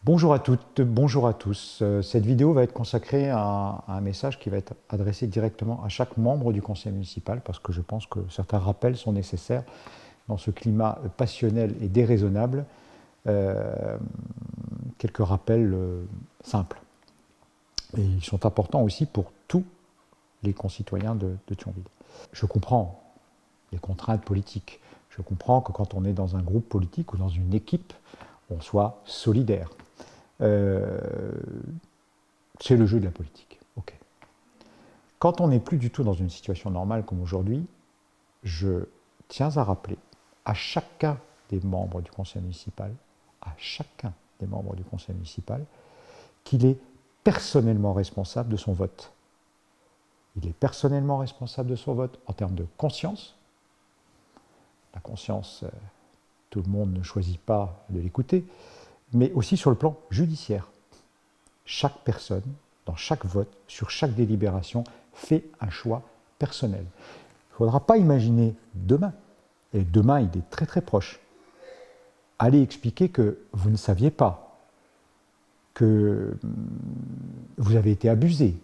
Bonjour à toutes, bonjour à tous. Cette vidéo va être consacrée à un message qui va être adressé directement à chaque membre du conseil municipal parce que je pense que certains rappels sont nécessaires dans ce climat passionnel et déraisonnable. Quelques rappels simples. Et ils sont importants aussi pour tous les concitoyens de Thionville. Je comprends les contraintes politiques. Je comprends que quand on est dans un groupe politique ou dans une équipe, on soit solidaire. C'est le jeu de la politique. Okay. Quand on n'est plus du tout dans une situation normale comme aujourd'hui, je tiens à rappeler à chacun des membres du conseil municipal, qu'il est personnellement responsable de son vote. Il est personnellement responsable de son vote en termes de conscience. La conscience, tout le monde ne choisit pas de l'écouter, mais aussi sur le plan judiciaire. Chaque personne, dans chaque vote, sur chaque délibération, fait un choix personnel. Il ne faudra pas imaginer demain, et demain il est très très proche, aller expliquer que vous ne saviez pas, que vous avez été abusé.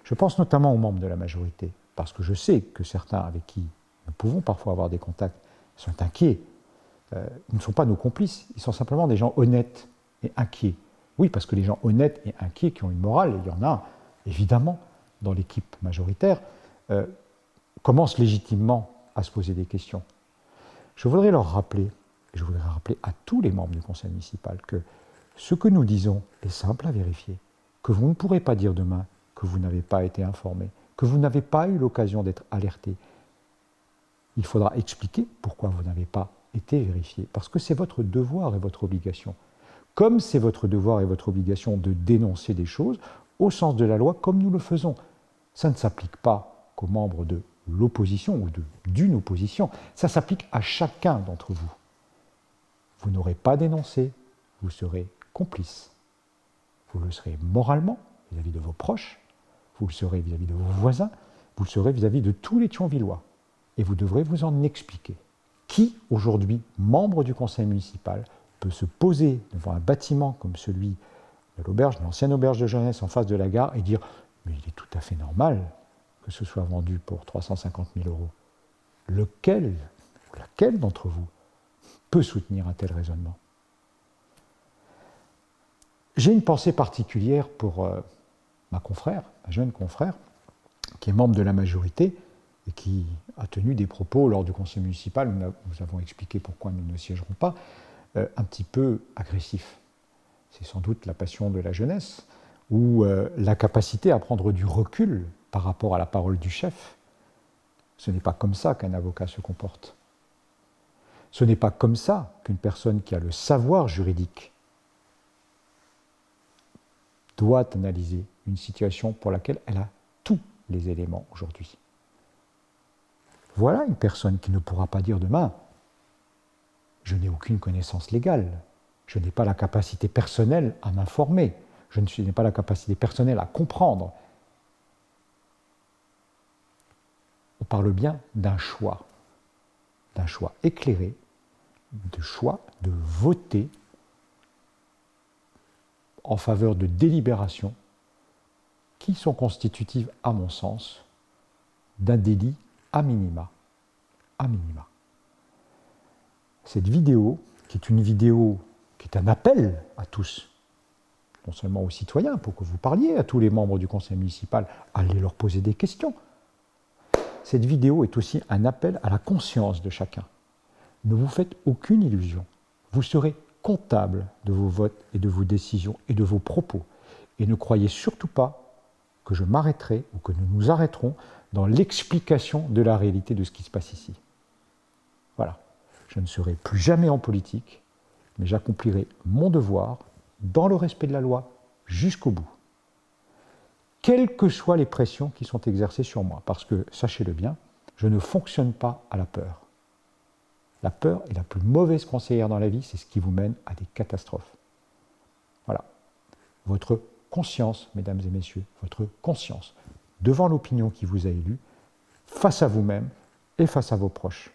Je pense notamment aux membres de la majorité, parce que je sais que certains avec qui nous pouvons parfois avoir des contacts sont inquiets. Ils ne sont pas nos complices, ils sont simplement des gens honnêtes et inquiets. Oui, parce que les gens honnêtes et inquiets qui ont une morale, et il y en a évidemment dans l'équipe majoritaire, commencent légitimement à se poser des questions. Je voudrais leur rappeler, et je voudrais rappeler à tous les membres du conseil municipal que ce que nous disons est simple à vérifier, que vous ne pourrez pas dire demain que vous n'avez pas été informé, que vous n'avez pas eu l'occasion d'être alerté. Il faudra expliquer pourquoi vous n'avez pas été vérifié, parce que c'est votre devoir et votre obligation. Comme c'est votre devoir et votre obligation de dénoncer des choses au sens de la loi, comme nous le faisons. Ça ne s'applique pas qu'aux membres de l'opposition ou d'une opposition, ça s'applique à chacun d'entre vous. Vous n'aurez pas dénoncé, vous serez complice. Vous le serez moralement vis-à-vis de vos proches, vous le serez vis-à-vis de vos voisins, vous le serez vis-à-vis de tous les Thionvillois. Et vous devrez vous en expliquer. Qui, aujourd'hui, membre du conseil municipal, peut se poser devant un bâtiment comme celui de l'auberge, l'ancienne auberge de jeunesse en face de la gare, et dire « mais il est tout à fait normal que ce soit vendu pour 350 000 €. Lequel ou laquelle d'entre vous peut soutenir un tel raisonnement ?» J'ai une pensée particulière pour ma jeune confrère, qui est membre de la majorité, et qui a tenu des propos lors du conseil municipal, où nous avons expliqué pourquoi nous ne siégerons pas, un petit peu agressifs. C'est sans doute la passion de la jeunesse, ou la capacité à prendre du recul par rapport à la parole du chef. Ce n'est pas comme ça qu'un avocat se comporte. Ce n'est pas comme ça qu'une personne qui a le savoir juridique doit analyser une situation pour laquelle elle a tous les éléments aujourd'hui. Voilà une personne qui ne pourra pas dire demain « je n'ai aucune connaissance légale, je n'ai pas la capacité personnelle à m'informer, je n'ai pas la capacité personnelle à comprendre ». On parle bien d'un choix éclairé, de choix de voter en faveur de délibérations qui sont constitutives, à mon sens, d'un délit a minima. Cette vidéo, qui est un appel à tous, non seulement aux citoyens, pour que vous parliez à tous les membres du conseil municipal, allez leur poser des questions. Cette vidéo est aussi un appel à la conscience de chacun. Ne vous faites aucune illusion. Vous serez comptable de vos votes et de vos décisions et de vos propos. Et ne croyez surtout pas que je m'arrêterai ou que nous nous arrêterons dans l'explication de la réalité de ce qui se passe ici. Voilà. Je ne serai plus jamais en politique, mais j'accomplirai mon devoir dans le respect de la loi jusqu'au bout. Quelles que soient les pressions qui sont exercées sur moi, parce que, sachez-le bien, je ne fonctionne pas à la peur. La peur est la plus mauvaise conseillère dans la vie, c'est ce qui vous mène à des catastrophes. Voilà. Votre conscience, mesdames et messieurs, votre conscience, devant l'opinion qui vous a élu, face à vous-même et face à vos proches.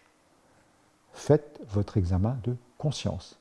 Faites votre examen de conscience.